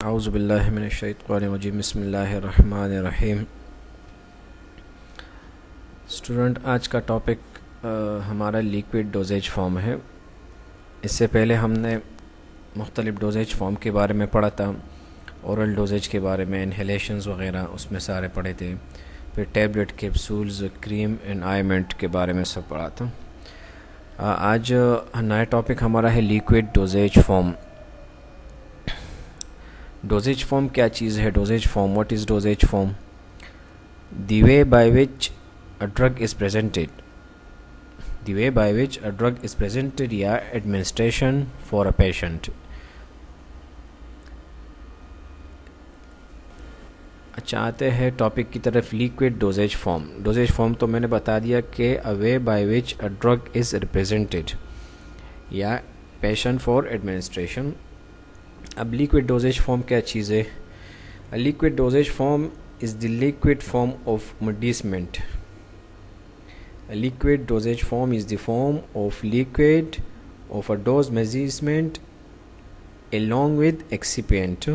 औज़ु बिल्लाहि मिनश्शैतानिर्रजीम बिस्मिल्लाहिर्रहमानिर्रहीम। स्टूडेंट, आज का टॉपिक हमारा लिक्विड डोजेज फॉर्म है। इससे पहले हमने मुख्तलिफ़ डोजेज फॉर्म के बारे में पढ़ा था, ओरल डोजेज के बारे में, इन्हेलेशंस वगैरह उसमें सारे पढ़े थे। फिर टैबलेट, कैप्सूल्स, क्रीम एंड आइमेंट के बारे में सब पढ़ा था। आज नया टॉपिक हमारा है liquid doses form. Doses form क्या चीज़ है? Doses form, what is doses form? The way by which a drug is presented, the way by which a drug is presented या administration for a patient। अच्छा, आते हैं टॉपिक की तरफ। Liquid doses form. Doses form तो मैंने बता दिया कि a way by which a drug is represented या patient for administration। अब लिक्विड डोजेज फॉर्म क्या चीज़ है? A liquid dosage form is the liquid form of medicament। A liquid dosage form is the form of liquid of a dose measurement along with excipient।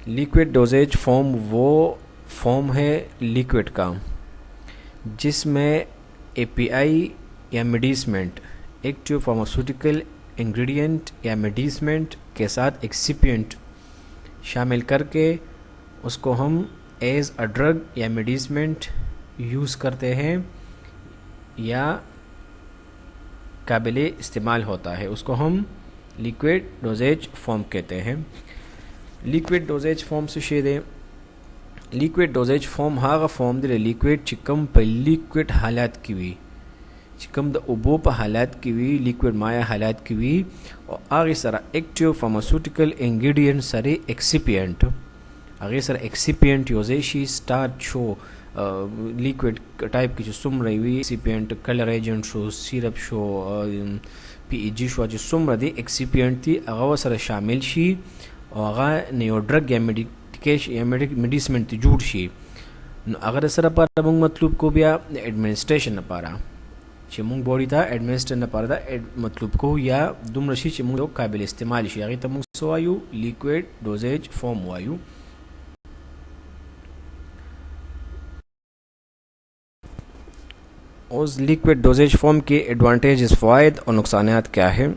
Liquid doses form वो फॉर्म है लिक्विड का जिसमें एपीआई या मेडिसमेंट, active pharmaceutical ingredient या मेडिसमेंट के साथ एक्सिपिएंट शामिल करके उसको हम एज अ ड्रग या मेडिसमेंट यूज़ करते हैं या काबिले इस्तेमाल होता है, उसको हम लिक्विड डोजेज फॉर्म कहते हैं। लिक्विड डोजेज फॉर्म से शेदे लिक्विड डोजेज फॉर्म हागा फॉर्म दे लिक्विड चिकम पे लिक्विड हालात की हुई, चिकम द उबो पर हालात की हुई, लिक्विड माया हालात की हुई और आगे सारा एक्टिव फार्मास्यूटिकल इंग्रेडिएंट सारे एक्सिपिएंट, आगे सारा एक्सिपिएंट योजेशी स्टार्च शो लिक्विड टाइप की जो सुम रही हुई excipient, colour agent show, syrup show, PEG show, जो सुम रही एक्सिपिएंट थी अगवा सारा शामिल शी और अगा नयो ड्रग या मेडिकेशन या मेडिसमेंट थी जुड़ शी। अगर सर पारा मुंग मतलब को भी एडमिनिस्ट्रेशन न पारा चिमुंग बॉडी था एडमिनिस्ट्रेशन न पारा था मतलब को या दुम रशी चिमुंग लोग काबिल इस्तेमाल शी आगे तमुंग सो आयु लिक्विड डोजेज फॉर्म वायु। उस लिक्विड डोजेज फॉर्म के एडवांटेजेस, फ़वाइद और नुकसानात क्या है?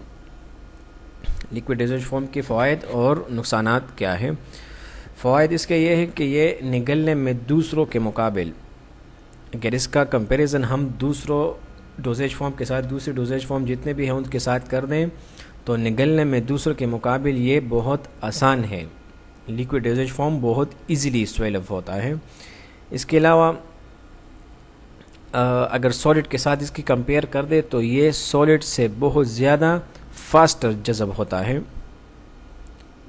लिक्विड डोजेज फॉर्म के फ़वाइद और नुकसानात क्या है? फ़वाइद इसके ये है कि ये निगलने में दूसरों के मुकाबिल, अगर इसका कंपैरिजन हम दूसरों डोजेज फॉर्म के साथ, दूसरे डोजेज फॉर्म जितने भी हैं उनके साथ कर दें तो निगलने में दूसरों के मुकाबिल ये बहुत आसान है। लिक्विड डोजेज फॉर्म बहुत ईज़िली स्वेलअप होता है। इसके अलावा अगर सॉलिड के साथ इसकी कंपेयर कर दे तो ये सॉलिड से बहुत ज़्यादा फास्टर जज़ब होता है,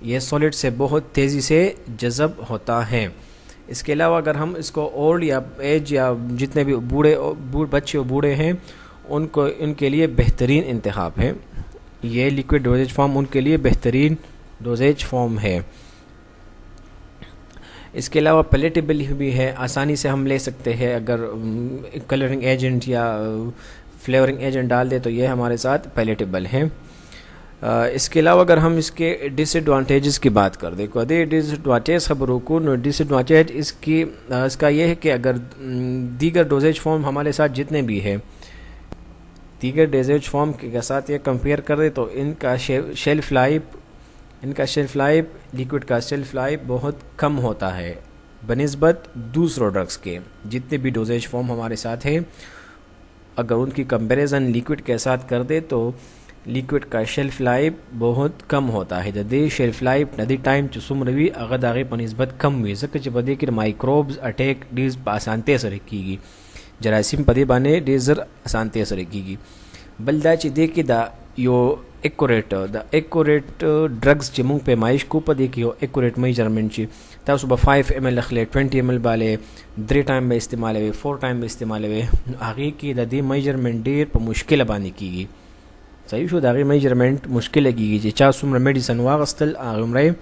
ये सॉलिड से बहुत तेज़ी से जज़ब होता है। इसके अलावा अगर हम इसको ओल्ड या एज या जितने भी बच्चे और बूढ़े हैं उनको इनके लिए बेहतरीन इंतखाब है। ये लिक्विड डोजेज फॉर्म उनके लिए बेहतरीन डोजेज फॉर्म है। इसके अलावा पैलेटेबल भी है, आसानी से हम ले सकते हैं। अगर कलरिंग एजेंट या फ्लेवरिंग एजेंट डाल दे तो ये हमारे साथ पैलेटेबल है। इसके अलावा अगर हम इसके डिसएडवांटेजेस की बात कर दें, कदे डिसएडवांटेज खबरों को डिसएडवांटेज इसका ये है कि अगर दीगर डोजेज फॉर्म हमारे साथ जितने भी है दीगर डोजेज फॉर्म के साथ ये कंपेयर कर दे तो इनका शेल्फ लाइफ लिक्विड का शेल्फ लाइफ बहुत कम होता है बनिस्बत दूसरों ड्रग्स के। जितने भी डोजेज फॉर्म हमारे साथ हैं अगर उनकी कंपैरिजन लिक्विड के साथ कर दे तो लिक्विड का शेल्फ लाइफ बहुत कम होता है। जदे शेल्फ लाइफ नदी टाइम चुसुम रवी अगर दागे बनिस्बत कम हुई सके बदे कि माइक्रोब्स अटैक डीज आसानते असर कीगी, जरासीम पदे बाने डीजर आसानते असर कीगी बल्दा चिदे कि दा यो एक्यूरेट ड्रग्स चिमुंग पैमाइश को पदे कि यो एक्यूरेट मेजरमेंट ची ता सुबह 5 ml लखले 20 ml बाले 3 टाइम में इस्तेमाल हुए 4 टाइम में इस्तेमाल हुए आगे की दे मेजरमेंट डेर पर मुश्किल बानी कीगी। सही शो दागे मेजरमेंट मुश्किल कीगी जी चा सुमर मेडिसन वागस्तल आगमरे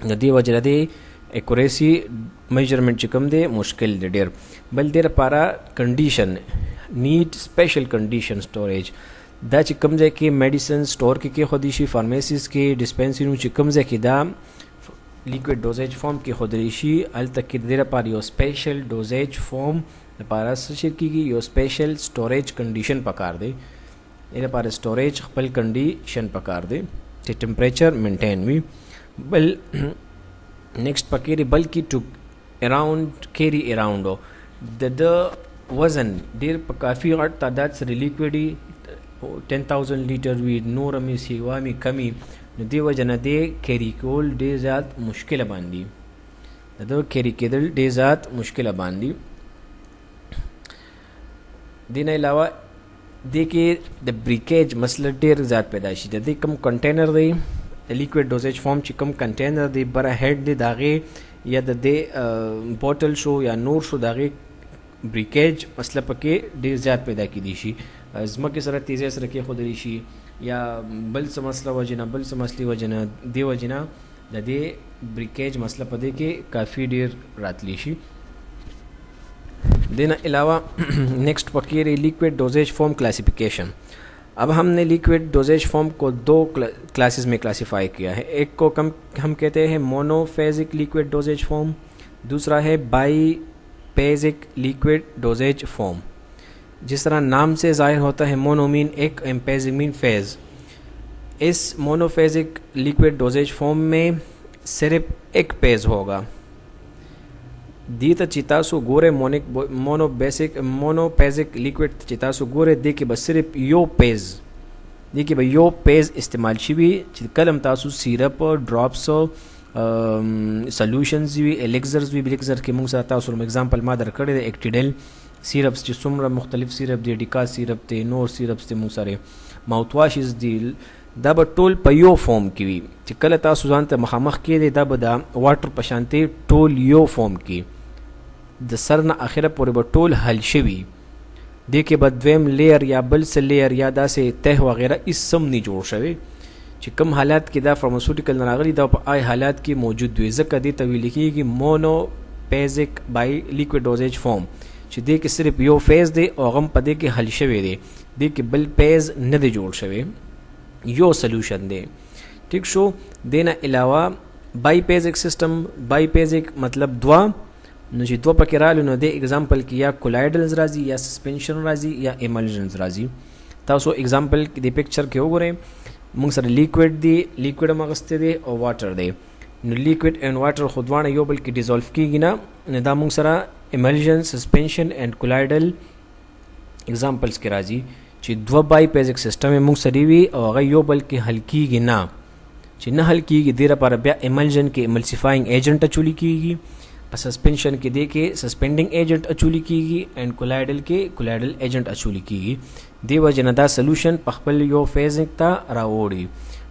नदी वजह दे एक्यूरेसी मेजरमेंट चिकम दे मुश्किल दे डेर बल देर पारा condition need special condition storage دا چې کوم ځای کې میډیسن سٹور کې خودي شي، فارمیسیز کې، ډسپنسریونو چې کوم ځای کې دا لیکوډ ډوزیج فارم کې خودلی شي، هلته کې د دې لپاره یو سپیشل ډوزیج فارم لپاره څه شي کېږي، یو سپیشل سټوریج کنډیشن پکار دی. دې لپاره سټوریج خپل کنډیشن پکار دی چې ټمپریچر مینټین وي. بل نیکسٹ پکې دی بلکې ټو اراؤنډ کیری اراؤنډ د وزن ډیر په کافي غټ تعداد سره لیکوډي 10,000 لیټر وي، نور مې سیوا مې کمی، نو دې وجه نه دی کیری کول ډېر زیات مشکله باندې، د کیری کېدل ډېر زیات مشکله باندې. دې نه علاوه دې کې د بریکیج مسله ډېر زیات پیدا شي. د دې کوم کنټینر دی د لیکوډ ډوزیج فارم چې کوم کنټینر دی بره هیډ دی د هغې یا د دې بوتل شو یا نور شو د هغې بریکیج مسله پکې ډېر زیات پیدا کېدی شي، ځمکې سره تیزۍ سره کېښودلی شي یا بل څه مسله وجې نه، بل څه مسلې وجې نه، دې وجې نه د دې بریکیج مسله په دې کې کافی ډېر راتلی شي. دینا علاوہ نیکسٹ پکیر لیکوڈ ڈوزیج فارم کلاسیفیکیشن. اب ہم نے لیکوڈ ڈوزیج فارم کو دو کلاسز میں کلاسیفائی کیا ہے. ایک کو ہم کہتے ہیں مونو فیزک لیکوڈ ڈوزیج فارم، دوسرا ہے بائی پیزک لیکوڈ ڈوزیج فارم. جس طرح نام سے ظاہر ہوتا ہے مونو مین ایک، پیزک مین فیز. اس مونو فیزک لیکوڈ ڈوزیج فارم میں صرف ایک پیز ہوگا. دیتا چتاسو گورے مونو پیزک لیکوڈ چتاسو گورے دی کہ بس صرف یو پیز دی کہ یو پیز استعمال شوی کلم تاسو سیرپ ډراپس سولوشنز وی الیکزرز وی بلیکزر کې موږ سره تاسو ایگزامپل ما درکړی د اکټیډل سیرپس چې څومره مختلف سیرپ دی، ډیکا سیرپ دی، نور سیرپس دی، موږ سره ماوث واشز دی، دا به ټول په یو فارم کې وي چې کله تاسو ځان ته مخامخ کېدئ دا به د واټر په شانتې ټول یو فارم کې د سر نه اخره پورې به ټول حل شوي. دې کې به دویم لیر یا بل څه لیر یا داسې ته وغیره هېڅ هم نه جوړ شوی چې کوم حالات کې دا فارماسوټیکل نه راغلي دا په آی حالات کې موجود وي. ځکه دې ته ویل کېږي مونو پیزک بای لیکوډ ډوزیج فارم چې دې کې صرف یو فیز دی او هغه هم په دې کې حل شوی دی، دې کې بل پیز نه دی جوړ شوی، یو سلوشن دی. ٹھیک شو. دې نه علاوه بائی پیزک سسٹم، بائی پیزک مطلب دوا، نو چې دوه پکې رالو نو د اگزامپل کې یا کولایډلز راځي یا سسپنشن راځي یا ایملژنز راځي. تاسو اگزامپل د پکچر کې وګورئ موږ سره لیکوډ دی، لیکوډ هم اغستی دی او واټر دی. نو لیکوډ اینډ واټر خو دواړه یو بل کې ډیزولف کېږي نه، نو دا موږ سره ایملژن، سسپنشن اینډ کولایډل اگزامپلز کې راځي چې دوه بائی پیزک سسټم یې موږ سره وي او هغه یو بل کې حل کېږي نه. چې نه حل کېږي دې لپاره بیا ایملژن کې ایملسیفاینګ ایجنټ اچولی کېږي، په سسپنشن کې دی کې سسپینډنګ ایجنټ اچولی کېږي اینډ کولایډل کې کولایډل ایجنټ اچولی کېږي. دې وجې نه دا سلوشن په خپل یو فیزک ته راوړي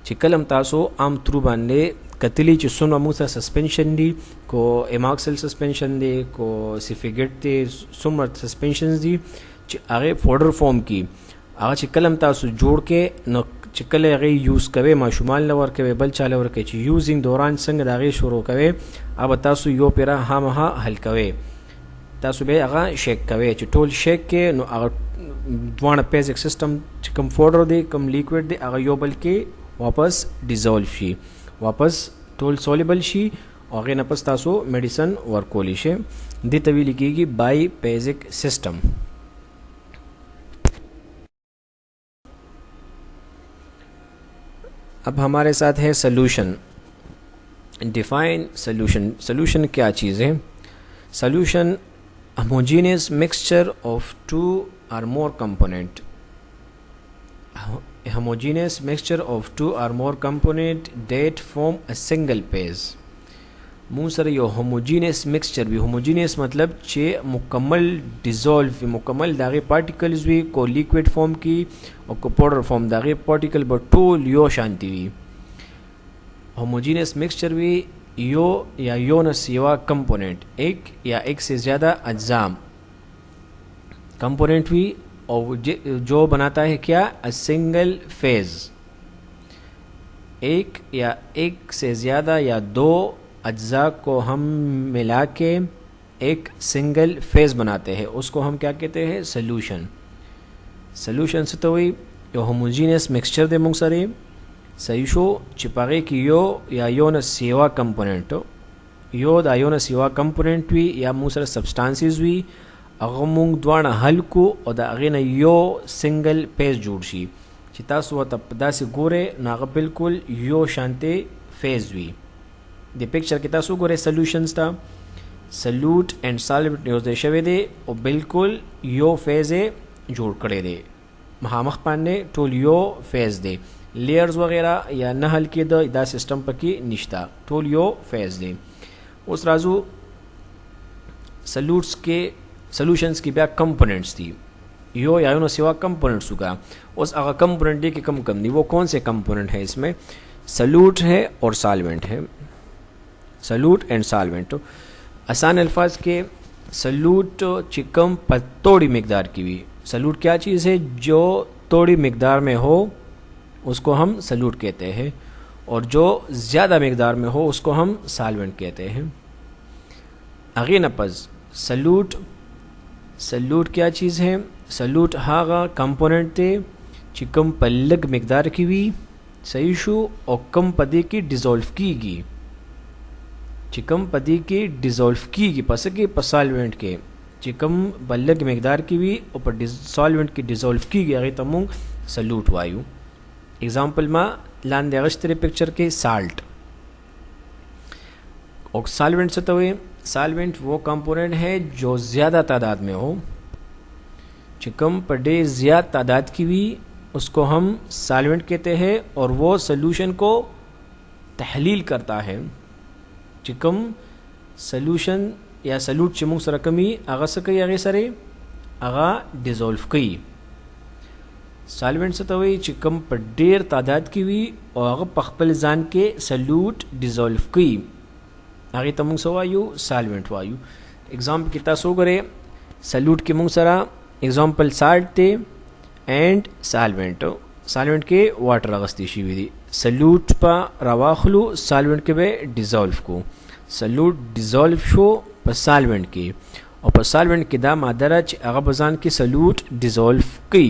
چې کلم تاسو عام ترو باندې کتلی چې څومره موږ سره سسپنشن دي، کو ایماکسل سسپنشن دی، کو سیفیګټ دی، څومره سسپنشنز دي چې هغې پوډر فارم کې هغه چې کلم تاسو جوړ کې نو چې کله هغې یوز کوئ ماشومان له ورکوئ بل چا له ورکوئ چې یوزینګ دوران څنګه د هغې شروع کوئ هغه تاسو یو پیره هامها حل کوئ، تاسو به هغه شیک کوئ چې ټول شیک کې نو هغه دواړه پیزک سسټم چې کوم فوډر دی کوم لیکوډ دی هغه یو بل کې واپس ډیزولف شي، واپس ټول سولیبل شي او هغې نه پس تاسو میډیسن ورکولی شئ. دې ته ویل کېږي بائی پیزک سسټم. اب ہمارے ساتھ ہے سلوشن. ڈیفائن سلوشن. سلوشن کیا چیز ہے؟ سلوشن ہوموجینس مکسچر آف ٹو اور مور کمپوننٹ. ہوموجینس مکسچر آف ٹو اور مور کمپوننٹ دیٹ فارم اے سنگل پیز. مونږ سره یو ہوموجینس مکسچر وي. ہوموجینس مطلب چې مکمل ډیزولف وي، مکمل د هغې پارټیکلز وي، کو لیکوډ فارم کې او کو پاؤډر فارم د هغې پارټیکل به ټول یو شانتي وي. ہوموجینس مکسچر وي یو یا یو نه سوا کمپوننٹ، ایک یا ایک سے زیادہ اجزاء کمپوننٹ وی اور جو بناتا ہے کیا سنگل فیز. ایک یا ایک سے زیادہ یا دو اجزاء کو ہم ملا کے ایک سنگل فیز بناتے ہیں، اس کو ہم کیا کہتے ہیں؟ سلوشن. سلوشن سے تو وہی یو هوموجینس مکسچر دی مونږ سره صحیح شو چې پغې کې یو یا یو نه سیوا کمپوننټ یو دا یو نه سیوا کمپوننټ وي یا مونږ سره سبسټانسز وي هغه مونږ دواړه حل کو او د هغې نه یو سنګل پیز جوړ شي چې تاسو ورته داسې ګورئ نو هغه بالکل یو شانتې فیز وي د پکچر کې تاسو ګورئ سلوشنز ته سلوټ اینڈ سالوینټ یو ځای شوی دی او بالکل یو فیز یې جوړ کړی دی مخامخ باندې ټول یو فیز دی لیئرز وغیرہ یا نه حل کېده دا سسټم پکې نشته ټول یو فیز دی اوس راځو سلوټس کې سلوشنز کی بیا کمپوننٹس تھی یو یا یوں سوا کمپوننٹس ہوگا اس اگر کمپوننٹ دی کہ کم نہیں وہ کون سے کمپوننٹ ہے اس میں سلوٹ ہے اور سالوینٹ ہے سلوٹ اینڈ سالوینٹ آسان الفاظ کے سلوٹ چکم پر توڑی مقدار کی بھی سلوٹ کیا چیز ہے جو توڑی مقدار میں ہو اس کو ہم سلوٹ کہتے ہیں اور جو زیادہ مقدار میں ہو اس کو ہم سالوینٹ کہتے ہیں اگین اپز سلوٹ سلوٹ کیا چیز ہے سلوٹ هغه کمپوننٹ ته چې کم په لږ مقدار کې وي صحیح شو او کم په دې کې ډیزولف کیږي چې کم په دې کې ډیزولف کیږي پس کې په سالوینټ کې چې کم په لږ مقدار کې وي او په سالوینټ کې ډیزولف کیږي هغه ته موږ سلوټ وایو एग्जाम्पल में لاندې غشتري پکچر کې سالٹ और सॉल्वेंट से तो सॉल्वेंट वो कंपोनेंट है जो ज़्यादा तादाद में हो चिकम पर डे ज़्यादा तादाद की भी उसको हम सॉल्वेंट कहते हैं और वो सॉल्यूशन को तहलील करता है चिकम सॉल्यूशन या सॉल्यूट चिमुंग सरकमी आगा सके आगे सरे आगा डिज़ोल्व कई सॉल्वेंट से तो चिकम पर डेर तादाद की भी और आगा पखपल जान के सॉल्यूट डिज़ोल्व कई आगे तमुंग सवायु सॉल्वेंट वायु एग्जाम्पल कितना सो करे सॉल्यूट के मुंग सरा एग्जाम्पल साल्ट थे एंड सॉल्वेंट के वाटर अगस्ती शिवी दी सॉल्यूट पा रवाखलू सॉल्वेंट के बे डिज़ोल्व को सॉल्यूट डिज़ोल्व शो पर सॉल्वेंट के और पर सॉल्वेंट के दा मादरच अगबजान की सॉल्यूट डिज़ोल्व की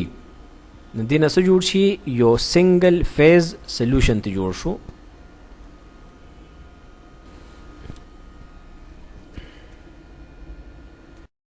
दिन असो जोड़ शी यो सिंगल फेज सॉल्यूशन ते जोड़ शो